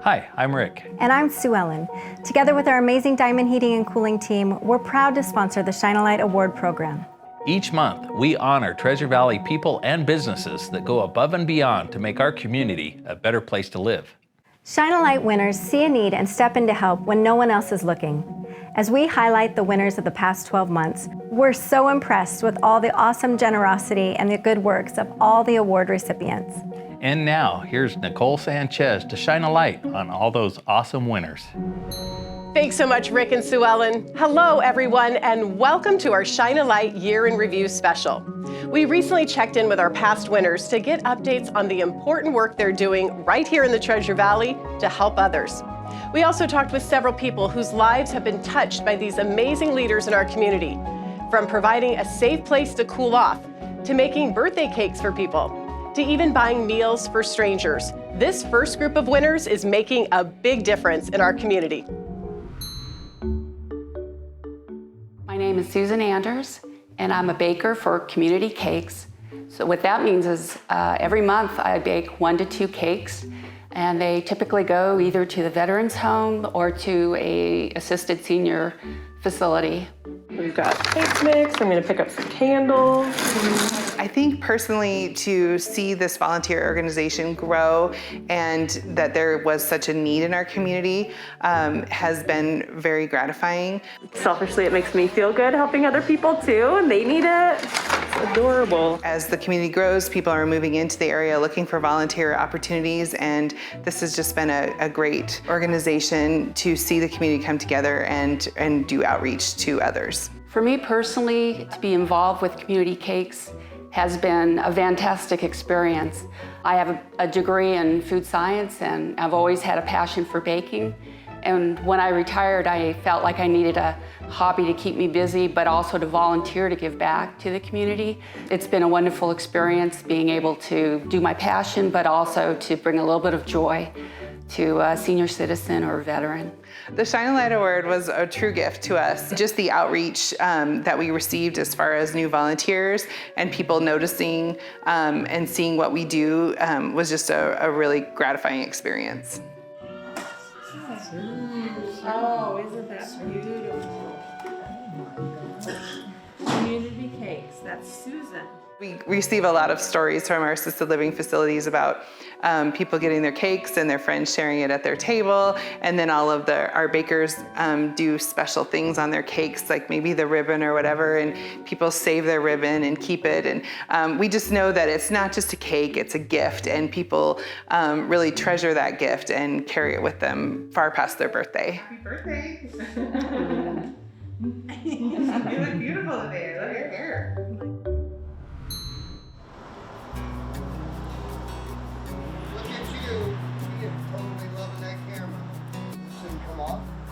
Hi, I'm Rick. And I'm Sue Ellen. Together with our amazing Diamond Heating and Cooling team, we're proud to sponsor the Shine a Light Award program. Each month, we honor Treasure Valley people and businesses that go above and beyond to make our community a better place to live. Shine a Light winners see a need and step in to help when no one else is looking. As we highlight the winners of the past 12 months, we're so impressed with all the awesome generosity and the good works of all the award recipients. And now, here's Nicole Sanchez to shine a light on all those awesome winners. Thanks so much, Rick and Sue Ellen. Hello, everyone, and welcome to our Shine a Light Year in Review special. We recently checked in with our past winners to get updates on the important work they're doing right here in the Treasure Valley to help others. We also talked with several people whose lives have been touched by these amazing leaders in our community, from providing a safe place to cool off, to making birthday cakes for people, to even buying meals for strangers. This first group of winners is making a big difference in our community. My name is Susan Anders, and I'm a baker for Community Cakes. So what that means is every month I bake 1 to 2 cakes, and they typically go either to the Veterans Home or to a assisted senior facility. We've got cake mix. I'm gonna pick up some candles. I think personally to see this volunteer organization grow and that there was such a need in our community has been very gratifying. Selfishly, it makes me feel good helping other people too, and they need it. It's adorable. As the community grows, people are moving into the area looking for volunteer opportunities, and this has just been a great organization to see the community come together and do outreach to others. For me personally, to be involved with Community Cakes has been a fantastic experience. I have a degree in food science, and I've always had a passion for baking. And when I retired, I felt like I needed a hobby to keep me busy, but also to volunteer to give back to the community. It's been a wonderful experience being able to do my passion, but also to bring a little bit of joy to a senior citizen or a veteran. The Shine a Light Award was a true gift to us. Just the outreach that we received as far as new volunteers and people noticing and seeing what we do was just a really gratifying experience. Oh, isn't that beautiful? Community Cakes, that's Susan. We receive a lot of stories from our assisted living facilities about people getting their cakes and their friends sharing it at their table, and then all of our bakers do special things on their cakes, like maybe the ribbon or whatever, and people save their ribbon and keep it, and we just know that it's not just a cake, it's a gift, and people really treasure that gift and carry it with them far past their birthday. Happy birthday! You look beautiful today. I love your hair.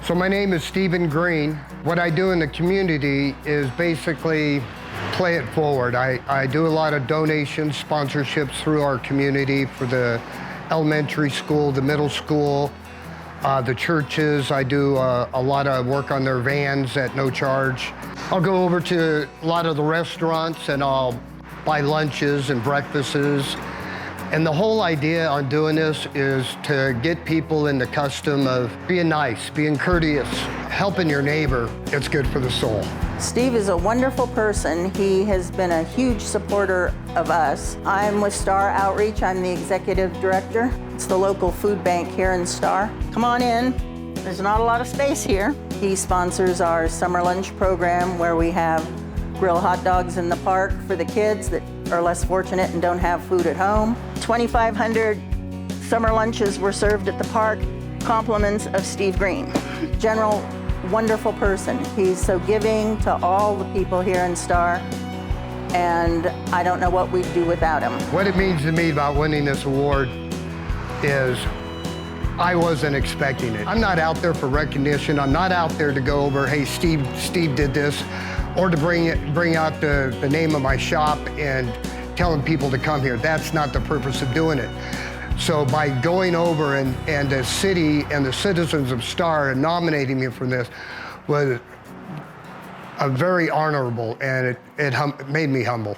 So my name is Stephen Green. What I do in the community is basically play it forward. I do a lot of donations, sponsorships through our community for the elementary school, the middle school, the churches. I do a lot of work on their vans at no charge. I'll go over to a lot of the restaurants and I'll buy lunches and breakfasts. And the whole idea on doing this is to get people in the custom of being nice, being courteous, helping your neighbor. It's good for the soul. Steve is a wonderful person. He has been a huge supporter of us. I'm with Star Outreach. I'm the executive director. It's the local food bank here in Star. Come on in. There's not a lot of space here. He sponsors our summer lunch program where we have grilled hot dogs in the park for the kids that are less fortunate and don't have food at home. 2,500 summer lunches were served at the park, compliments of Steve Green. General, wonderful person. He's so giving to all the people here in Star, and I don't know what we'd do without him. What it means to me about winning this award is I wasn't expecting it. I'm not out there for recognition. I'm not out there to go over, hey, Steve did this, or to bring out the name of my shop and telling people to come here. That's not the purpose of doing it. So by going over and the city and the citizens of Star and nominating me for this was a very honorable, and it made me humble.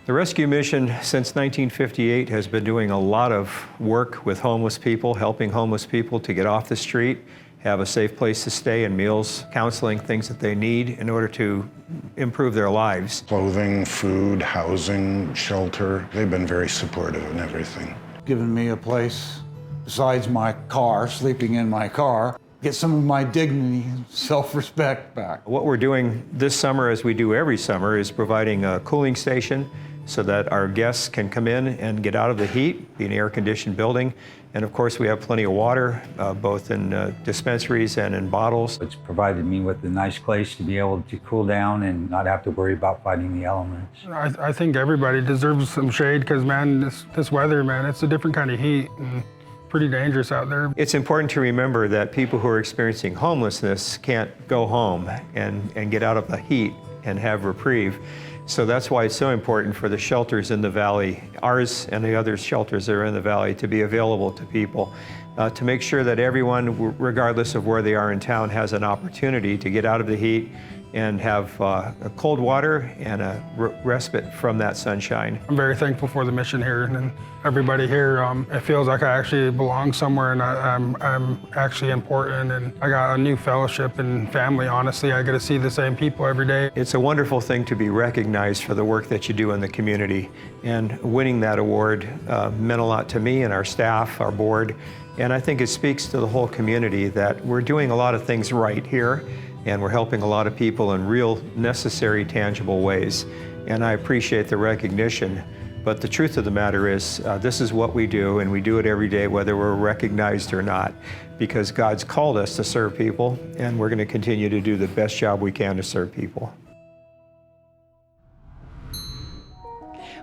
The rescue mission since 1958 has been doing a lot of work with homeless people, helping homeless people to get off the street, have a safe place to stay and meals, counseling, things that they need in order to improve their lives. Clothing, food, housing, shelter. They've been very supportive in everything. Given me a place besides my car, sleeping in my car, get some of my dignity and self-respect back. What we're doing this summer, as we do every summer, is providing a cooling station so that our guests can come in and get out of the heat, be an air-conditioned building. And of course, we have plenty of water, both in dispensaries and in bottles. It's provided me with a nice place to be able to cool down and not have to worry about fighting the elements. I think everybody deserves some shade because, man, this weather, man, it's a different kind of heat. And pretty dangerous out there. It's important to remember that people who are experiencing homelessness can't go home and get out of the heat and have reprieve. So that's why it's so important for the shelters in the valley, ours and the other shelters that are in the valley, to be available to people, to make sure that everyone, regardless of where they are in town, has an opportunity to get out of the heat and have a cold water and a respite from that sunshine. I'm very thankful for the mission here and everybody here. It feels like I actually belong somewhere and I'm actually important, and I got a new fellowship and family, honestly. I get to see the same people every day. It's a wonderful thing to be recognized for the work that you do in the community, and winning that award meant a lot to me and our staff, our board, and I think it speaks to the whole community that we're doing a lot of things right here, and we're helping a lot of people in real, necessary, tangible ways. And I appreciate the recognition. But the truth of the matter is, this is what we do, and we do it every day, whether we're recognized or not, because God's called us to serve people, and we're going to continue to do the best job we can to serve people.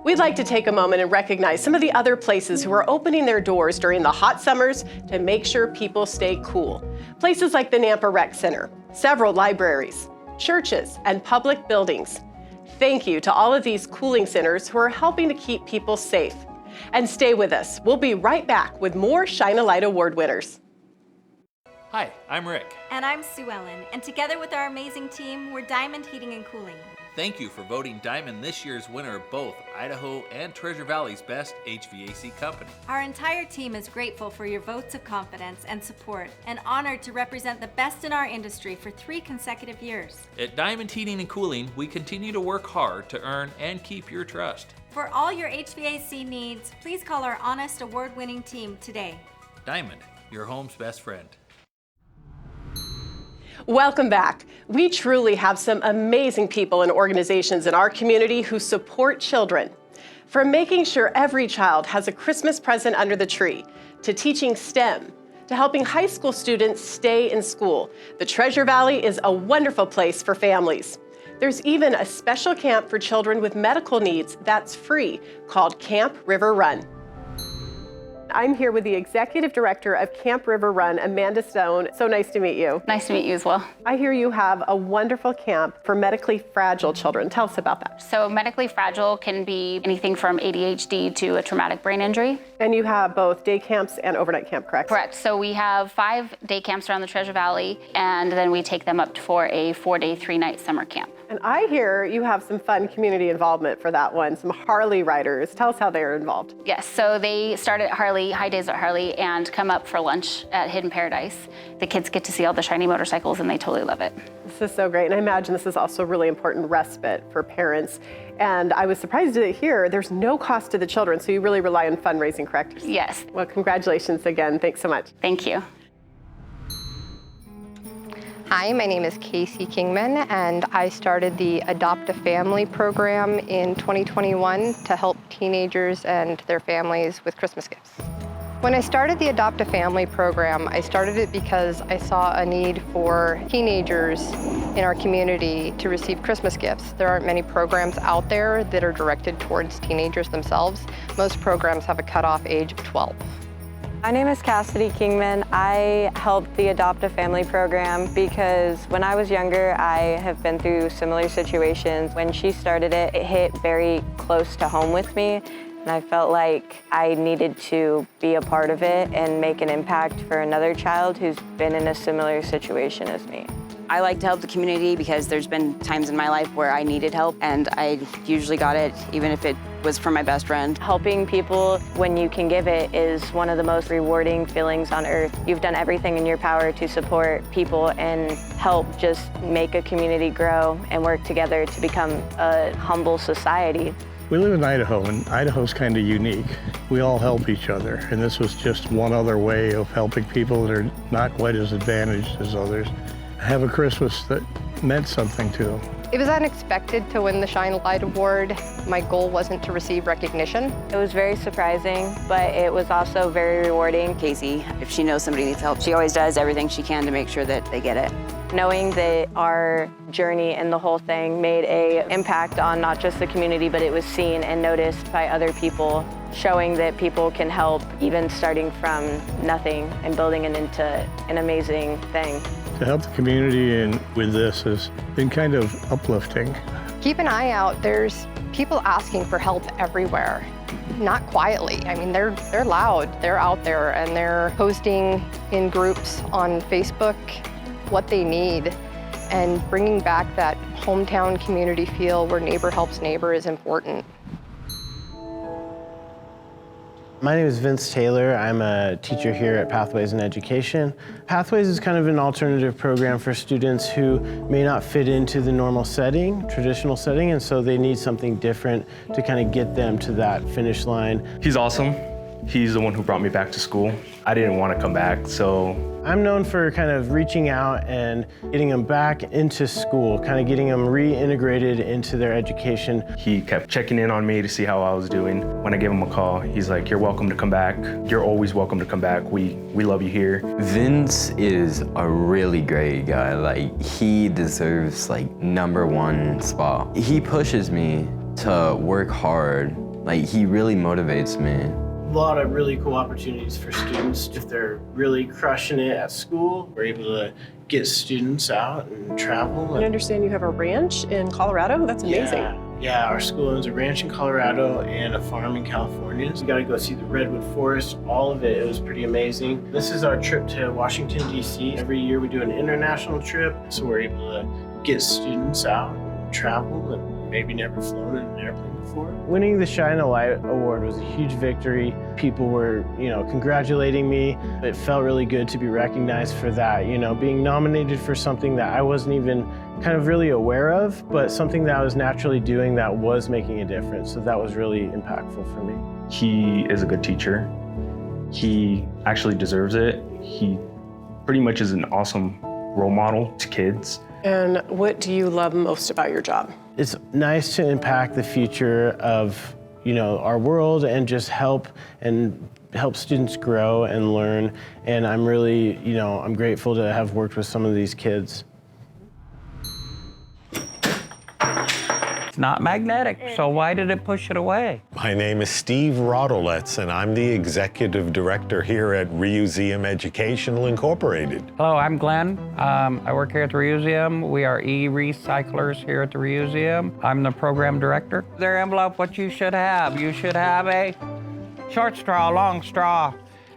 We'd like to take a moment and recognize some of the other places who are opening their doors during the hot summers to make sure people stay cool. Places like the Nampa Rec Center, several libraries, churches, and public buildings. Thank you to all of these cooling centers who are helping to keep people safe. And stay with us. We'll be right back with more Shine a Light Award winners. Hi, I'm Rick. And I'm Sue Ellen, and together with our amazing team, we're Diamond Heating and Cooling. Thank you for voting Diamond this year's winner of both Idaho and Treasure Valley's Best HVAC Company. Our entire team is grateful for your votes of confidence and support, and honored to represent the best in our industry for 3 consecutive years. At Diamond Heating and Cooling, we continue to work hard to earn and keep your trust. For all your HVAC needs, please call our honest award-winning team today. Diamond, your home's best friend. Welcome back. We truly have some amazing people and organizations in our community who support children. From making sure every child has a Christmas present under the tree, to teaching STEM, to helping high school students stay in school, the Treasure Valley is a wonderful place for families. There's even a special camp for children with medical needs that's free, called Camp River Run. I'm here with the Executive Director of Camp River Run, Amanda Stone. So nice to meet you. Nice to meet you as well. I hear you have a wonderful camp for medically fragile children. Tell us about that. So medically fragile can be anything from ADHD to a traumatic brain injury. And you have both day camps and overnight camp, correct? Correct. So we have 5 day camps around the Treasure Valley, and then we take them up for a 4-day, 3-night summer camp. And I hear you have some fun community involvement for that one, some Harley riders. Tell us how they are involved. Yes, so they start at Harley, High Days at Harley, and come up for lunch at Hidden Paradise. The kids get to see all the shiny motorcycles, and they totally love it. This is so great, and I imagine this is also really important respite for parents. And I was surprised to hear there's no cost to the children, so you really rely on fundraising, correct? Yes. Well, congratulations again. Thanks so much. Thank you. Hi, my name is Casey Kingman, and I started the Adopt a Family program in 2021 to help teenagers and their families with Christmas gifts. When I started the Adopt a Family program, I started it because I saw a need for teenagers in our community to receive Christmas gifts. There aren't many programs out there that are directed towards teenagers themselves. Most programs have a cutoff age of 12. My name is Cassidy Kingman. I helped the Adopt a Family program because when I was younger, I have been through similar situations. When she started it, it hit very close to home with me, and I felt like I needed to be a part of it and make an impact for another child who's been in a similar situation as me. I like to help the community because there's been times in my life where I needed help, and I usually got it even if it was for my best friend. Helping people when you can give it is one of the most rewarding feelings on earth. You've done everything in your power to support people and help just make a community grow and work together to become a humble society. We live in Idaho, and Idaho's kind of unique. We all help each other, and this was just one other way of helping people that are not quite as advantaged as others. Have a Christmas that meant something to them. It was unexpected to win the Shine a Light Award. My goal wasn't to receive recognition. It was very surprising, but it was also very rewarding. Casey, if she knows somebody needs help, she always does everything she can to make sure that they get it. Knowing that our journey and the whole thing made an impact on not just the community, but it was seen and noticed by other people, showing that people can help even starting from nothing and building it into an amazing thing. To help the community and with this has been kind of uplifting. Keep an eye out. There's people asking for help everywhere. Not quietly. I mean, they're loud. They're out there and they're posting in groups on Facebook what they need, and bringing back that hometown community feel where neighbor helps neighbor is important. My name is Vince Taylor. I'm a teacher here at Pathways in Education. Pathways is kind of an alternative program for students who may not fit into the normal setting, traditional setting, and so they need something different to kind of get them to that finish line. He's awesome. He's the one who brought me back to school. I didn't want to come back, so. I'm known for kind of reaching out and getting them back into school, kind of getting them reintegrated into their education. He kept checking in on me to see how I was doing. When I gave him a call, he's like, "You're welcome to come back. You're always welcome to come back. We love you here." Vince is a really great guy. Like, he deserves like #1 spot. He pushes me to work hard. Like, he really motivates me. A lot of really cool opportunities for students. If they're really crushing it at school, we're able to get students out and travel. I understand you have a ranch in Colorado. That's amazing. Yeah, our school owns a ranch in Colorado and a farm in California. So we got to go see the Redwood Forest, all of it. It was pretty amazing. This is our trip to Washington, D.C. Every year we do an international trip, so we're able to get students out and travel and maybe never flown in an airplane before. Winning the Shine a Light Award was a huge victory. People were, congratulating me. It felt really good to be recognized for that, being nominated for something that I wasn't even kind of really aware of, but something that I was naturally doing that was making a difference. So that was really impactful for me. He is a good teacher. He actually deserves it. He pretty much is an awesome role model to kids. And what do you love most about your job? It's nice to impact the future of, our world and just help students grow and learn. And I'm really, I'm grateful to have worked with some of these kids. It's not magnetic, so why did it push it away? My name is Steve Rodolets, and I'm the executive director here at Reuseum Educational Incorporated. Hello, I'm Glenn. I work here at the Reuseum. We are e-recyclers here at the Reuseum. I'm the program director. Their envelope, what you should have a short straw, long straw,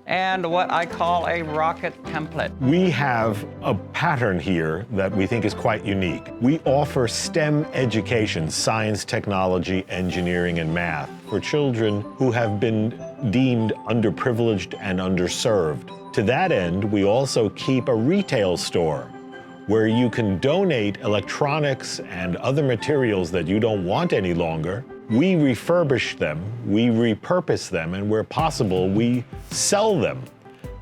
and what I call a rocket template. We have a pattern here that we think is quite unique. We offer STEM education, science, technology, engineering, and math, for children who have been deemed underprivileged and underserved. To that end, we also keep a retail store where you can donate electronics and other materials that you don't want any longer. We refurbish them, we repurpose them, and where possible, we sell them.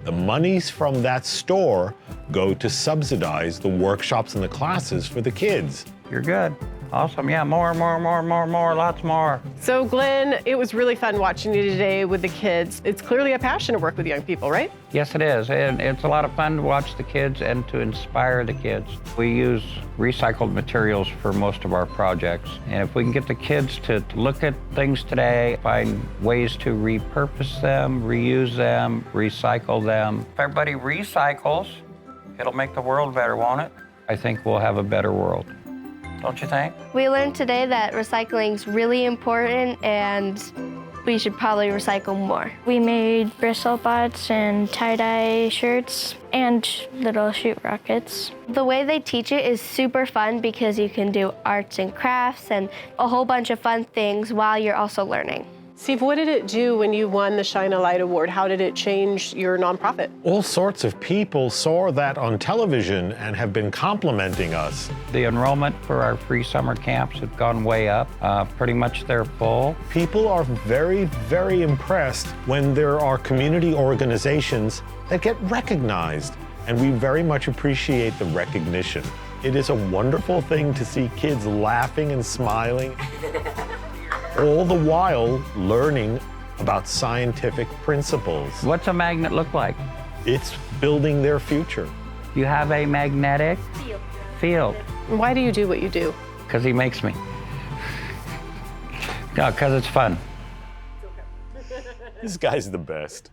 The monies from that store go to subsidize the workshops and the classes for the kids. You're good. Awesome. Yeah, more, lots more. So Glenn, it was really fun watching you today with the kids. It's clearly a passion to work with young people, right? Yes, it is. And it's a lot of fun to watch the kids and to inspire the kids. We use recycled materials for most of our projects. And if we can get the kids to look at things today, find ways to repurpose them, reuse them, recycle them. If everybody recycles, it'll make the world better, won't it? I think we'll have a better world. Don't you think? We learned today that recycling is really important and we should probably recycle more. We made bristle bots and tie-dye shirts and little shoot rockets. The way they teach it is super fun because you can do arts and crafts and a whole bunch of fun things while you're also learning. Steve, what did it do when you won the Shine a Light Award? How did it change your nonprofit? All sorts of people saw that on television and have been complimenting us. The enrollment for our free summer camps have gone way up. Pretty much they're full. People are very, very impressed when there are community organizations that get recognized, and we very much appreciate the recognition. It is a wonderful thing to see kids laughing and smiling, all the while learning about scientific principles. What's a magnet look like? It's building their future. You have a magnetic field. Why do you do what you do? Because he makes me. No, because it's fun. This guy's the best.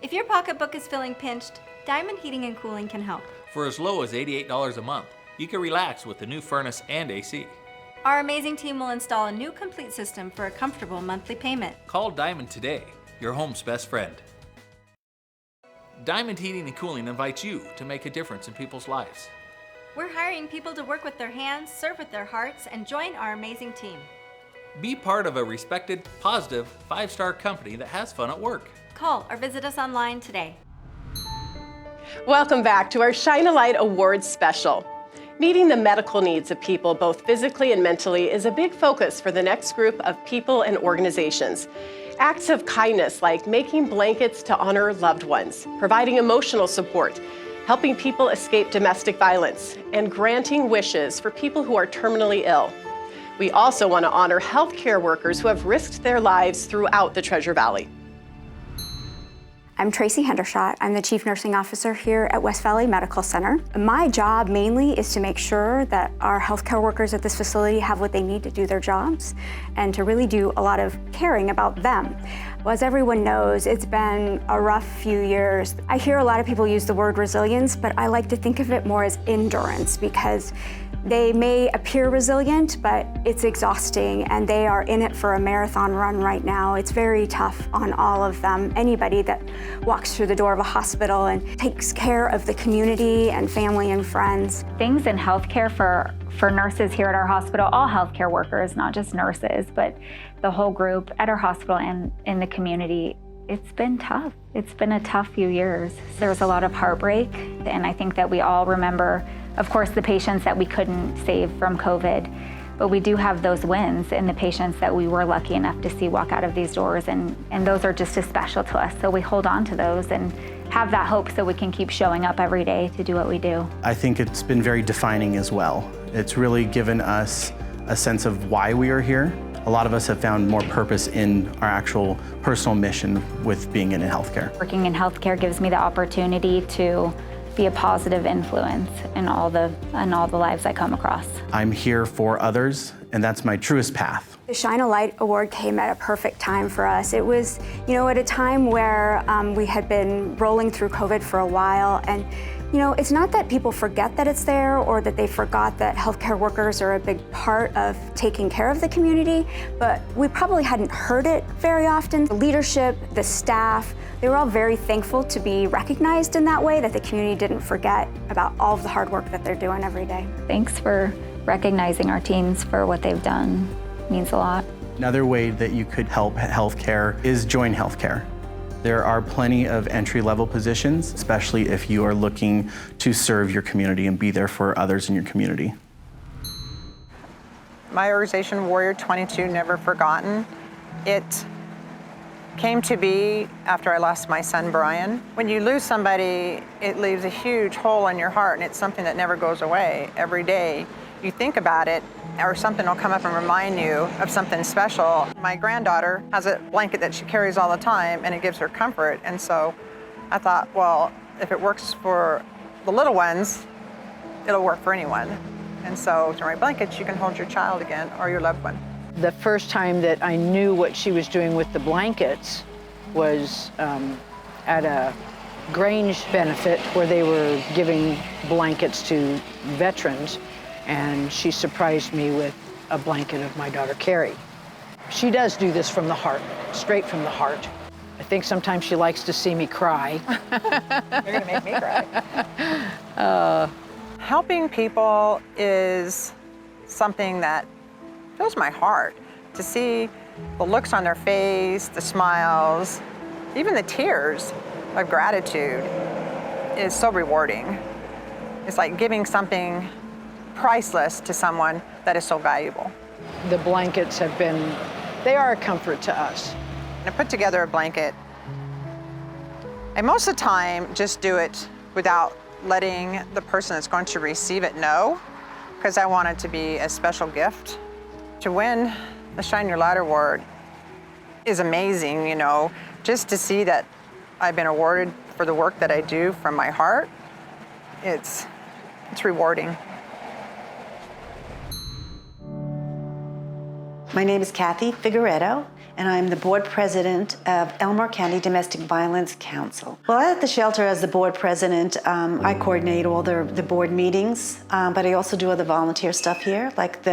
If your pocketbook is feeling pinched, Diamond Heating and Cooling can help. For as low as $88 a month, you can relax with the new furnace and AC. Our amazing team will install a new complete system for a comfortable monthly payment. Call Diamond today, your home's best friend. Diamond Heating and Cooling invites you to make a difference in people's lives. We're hiring people to work with their hands, serve with their hearts, and join our amazing team. Be part of a respected, positive, 5-star company that has fun at work. Call or visit us online today. Welcome back to our Shine a Light Awards special. Meeting the medical needs of people, both physically and mentally, is a big focus for the next group of people and organizations. Acts of kindness like making blankets to honor loved ones, providing emotional support, helping people escape domestic violence, and granting wishes for people who are terminally ill. We also want to honor healthcare workers who have risked their lives throughout the Treasure Valley. I'm Tracy Hendershot. I'm the Chief Nursing Officer here at West Valley Medical Center. My job mainly is to make sure that our healthcare workers at this facility have what they need to do their jobs and to really do a lot of caring about them. Well, as everyone knows, it's been a rough few years. I hear a lot of people use the word resilience, but I like to think of it more as endurance because they may appear resilient, but it's exhausting and they are in it for a marathon run right now. It's very tough on all of them. Anybody that walks through the door of a hospital and takes care of the community and family and friends. Things in healthcare for nurses here at our hospital, all healthcare workers, not just nurses, but the whole group at our hospital and in the community, it's been tough. It's been a tough few years. There's a lot of heartbreak, and I think that we all remember, of course, the patients that we couldn't save from COVID, but we do have those wins in the patients that we were lucky enough to see walk out of these doors, and those are just as special to us. So we hold on to those and have that hope so we can keep showing up every day to do what we do. I think it's been very defining as well. It's really given us a sense of why we are here. A lot of us have found more purpose in our actual personal mission with being in healthcare. Working in healthcare gives me the opportunity to be a positive influence in all the lives I come across. I'm here for others, and that's my truest path. The Shine a Light Award came at a perfect time for us. It was, at a time where we had been rolling through COVID for a while, and it's not that people forget that it's there or that they forgot that healthcare workers are a big part of taking care of the community, but we probably hadn't heard it very often. The leadership, the staff, they were all very thankful to be recognized in that way, that the community didn't forget about all of the hard work that they're doing every day. Thanks for recognizing our teams for what they've done. It means a lot. Another way that you could help healthcare is join healthcare. There are plenty of entry-level positions, especially if you are looking to serve your community and be there for others in your community. My organization, Warrior 22 Never Forgotten, it came to be after I lost my son, Brian. When you lose somebody, it leaves a huge hole in your heart, and it's something that never goes away. Every day you think about it, or something will come up and remind you of something special. My granddaughter has a blanket that she carries all the time, and it gives her comfort. And so I thought, well, if it works for the little ones, it'll work for anyone. And so to my blankets, you can hold your child again or your loved one. The first time that I knew what she was doing with the blankets was at a Grange benefit where they were giving blankets to veterans. And she surprised me with a blanket of my daughter, Carrie. She does do this from the heart, straight from the heart. I think sometimes she likes to see me cry. You're gonna make me cry. Helping people is something that fills my heart. To see the looks on their face, the smiles, even the tears of gratitude is so rewarding. It's like giving something priceless to someone that is so valuable. The blankets have been, they are a comfort to us. I put together a blanket, and most of the time just do it without letting the person that's going to receive it know, because I want it to be a special gift. To win the Shine Your Light Award is amazing, you know, just to see that I've been awarded for the work that I do from my heart. It's rewarding. My name is Kathy Figaretto, and I'm the board president of Elmore County Domestic Violence Council. Well, at the shelter as the board president, I coordinate all the board meetings, but I also do other volunteer stuff here. Like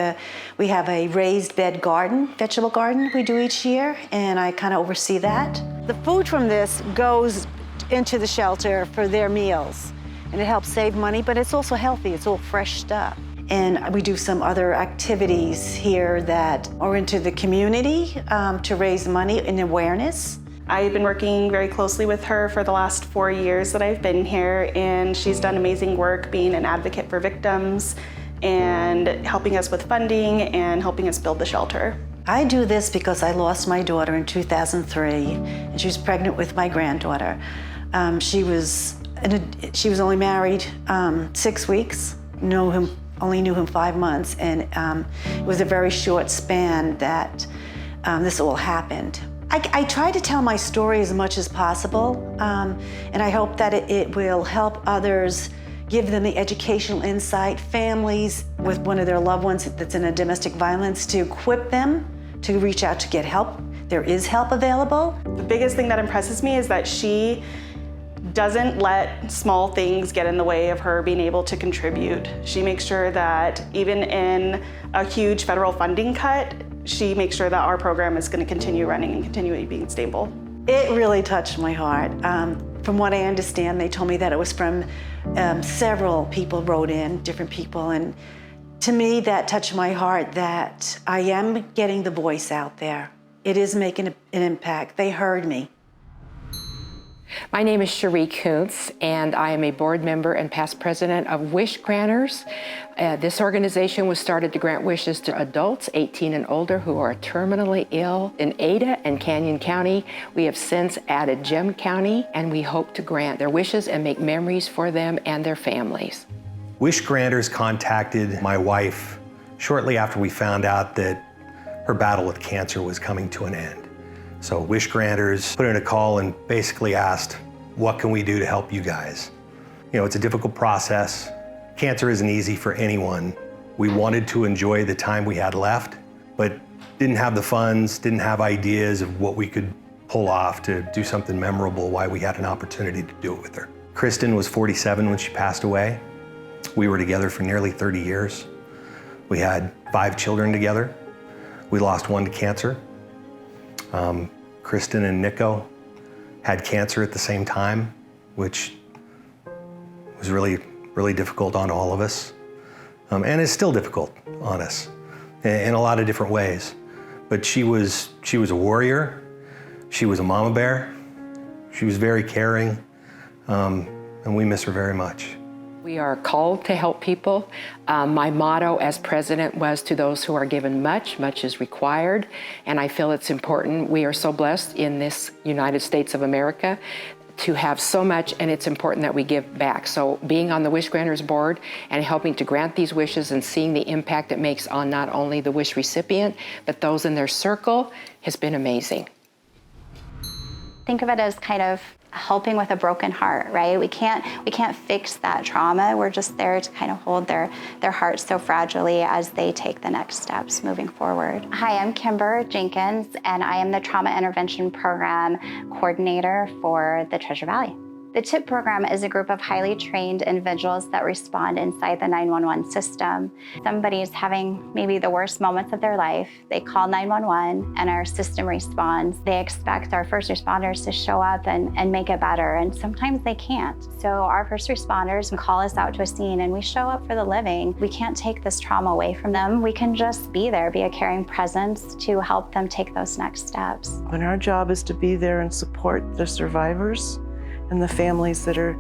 we have a raised bed garden, vegetable garden we do each year, and I kind of oversee that. The food from this goes into the shelter for their meals, and it helps save money, but it's also healthy. It's all fresh stuff. And we do some other activities here that are into the community to raise money and awareness. I've been working very closely with her for the last 4 years that I've been here, and she's done amazing work being an advocate for victims and helping us with funding and helping us build the shelter. I do this because I lost my daughter in 2003, and she was pregnant with my granddaughter. She was only married 6 weeks, only knew him 5 months, and it was a very short span that this all happened. I try to tell my story as much as possible, and I hope that it will help others, give them the educational insight, families with one of their loved ones that's in a domestic violence, to equip them to reach out to get help. There is help available. The biggest thing that impresses me is that she doesn't let small things get in the way of her being able to contribute. She makes sure that even in a huge federal funding cut, she makes sure that our program is going to continue running and continue being stable. It really touched my heart. From what I understand, they told me that it was from several people wrote in, different people, and to me that touched my heart that I am getting the voice out there. It is making an impact. They heard me. My name is Cherie Koontz, and I am a board member and past president of Wish Granters. This organization was started to grant wishes to adults 18 and older who are terminally ill. In Ada and Canyon County, we have since added Gem County, and we hope to grant their wishes and make memories for them and their families. Wish Granters contacted my wife shortly after we found out that her battle with cancer was coming to an end. So Wish Granters put in a call and basically asked, what can we do to help you guys? You know, it's a difficult process. Cancer isn't easy for anyone. We wanted to enjoy the time we had left, but didn't have the funds, didn't have ideas of what we could pull off to do something memorable, why we had an opportunity to do it with her. Kristen was 47 when she passed away. We were together for nearly 30 years. We had 5 children together. We lost 1 to cancer. Kristen and Nico had cancer at the same time, which was really, really difficult on all of us, and is still difficult on us in a lot of different ways. But she was a warrior. She was a mama bear. She was very caring, and we miss her very much. We are called to help people. My motto as president was, to those who are given much, much is required. And I feel it's important. We are so blessed in this United States of America to have so much, and it's important that we give back. So being on the Wish Granters board and helping to grant these wishes and seeing the impact it makes on not only the wish recipient, but those in their circle has been amazing. Think of it as kind of helping with a broken heart, right? We can't fix that trauma. We're just there to kind of hold their hearts so fragilely as they take the next steps moving forward. Hi, I'm Kimber Jenkins, and I am the Trauma Intervention Program Coordinator for the Treasure Valley. The TIP program is a group of highly trained individuals that respond inside the 911 system. Somebody's having maybe the worst moments of their life. They call 911 and our system responds. They expect our first responders to show up and make it better, and sometimes they can't. So our first responders call us out to a scene and we show up for the living. We can't take this trauma away from them. We can just be there, be a caring presence to help them take those next steps. And our job is to be there and support the survivors and the families that are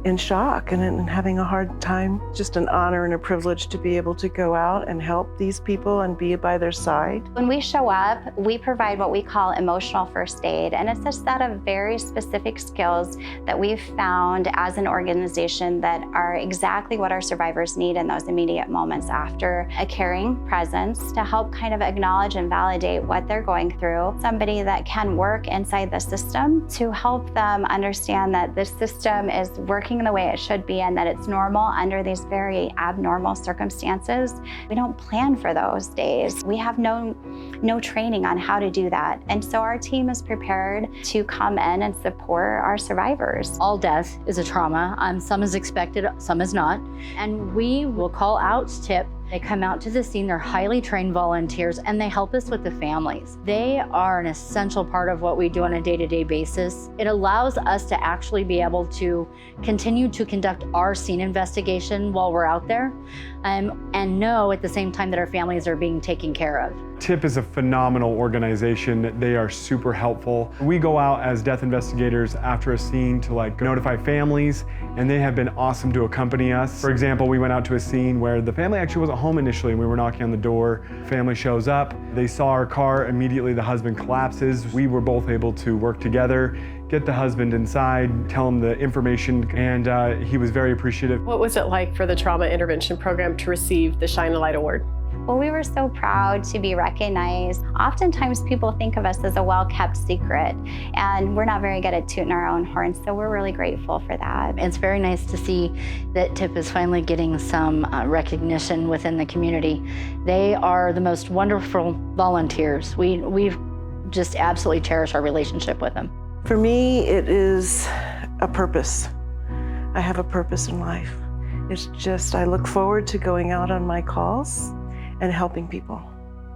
in shock and having a hard time. Just an honor and a privilege to be able to go out and help these people and be by their side. When we show up, we provide what we call emotional first aid, and it's a set of very specific skills that we've found as an organization that are exactly what our survivors need in those immediate moments after. A caring presence to help kind of acknowledge and validate what they're going through. Somebody that can work inside the system to help them understand that the system is working the way it should be and that it's normal under these very abnormal circumstances. We don't plan for those days. We have no training on how to do that. And so our team is prepared to come in and support our survivors. All death is a trauma. Some is expected, some is not. And we will call out TIP. They come out to the scene, they're highly trained volunteers, and they help us with the families. They are an essential part of what we do on a day-to-day basis. It allows us to actually be able to continue to conduct our scene investigation while we're out there, and know at the same time that our families are being taken care of. TIP is a phenomenal organization. They are super helpful. We go out as death investigators after a scene to notify families, and they have been awesome to accompany us. For example, we went out to a scene where the family actually wasn't home initially, and we were knocking on the door. Family shows up, they saw our car, immediately the husband collapses. We were both able to work together, get the husband inside, tell him the information, and he was very appreciative. What was it like for the Trauma Intervention Program to receive the Shine a Light Award? Well, we were so proud to be recognized. Oftentimes people think of us as a well-kept secret, and we're not very good at tooting our own horns, so we're really grateful for that. It's very nice to see that TIP is finally getting some recognition within the community. They are the most wonderful volunteers. We've just absolutely cherished our relationship with them. For me, it is a purpose. I have a purpose in life. It's just, I look forward to going out on my calls and helping people.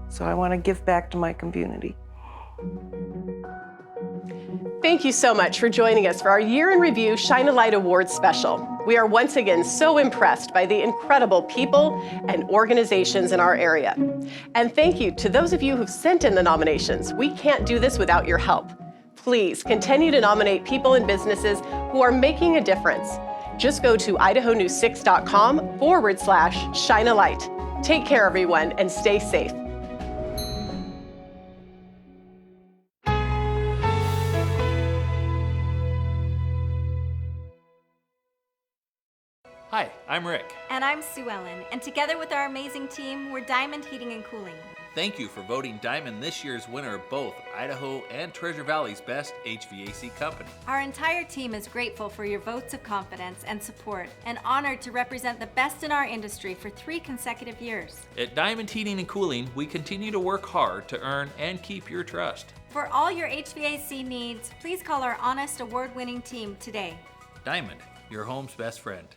So I want to give back to my community. Thank you so much for joining us for our Year in Review Shine a Light Awards special. We are once again so impressed by the incredible people and organizations in our area. And thank you to those of you who've sent in the nominations. We can't do this without your help. Please continue to nominate people and businesses who are making a difference. Just go to idahonews6.com/shine a light. Take care, everyone, and stay safe. Hi, I'm Rick. And I'm Sue Ellen, and together with our amazing team, we're Diamond Heating and Cooling. Thank you for voting Diamond this year's winner of both Idaho and Treasure Valley's Best HVAC Company. Our entire team is grateful for your votes of confidence and support, and honored to represent the best in our industry for 3 consecutive years. At Diamond Heating and Cooling, we continue to work hard to earn and keep your trust. For all your HVAC needs, please call our honest, award-winning team today. Diamond, your home's best friend.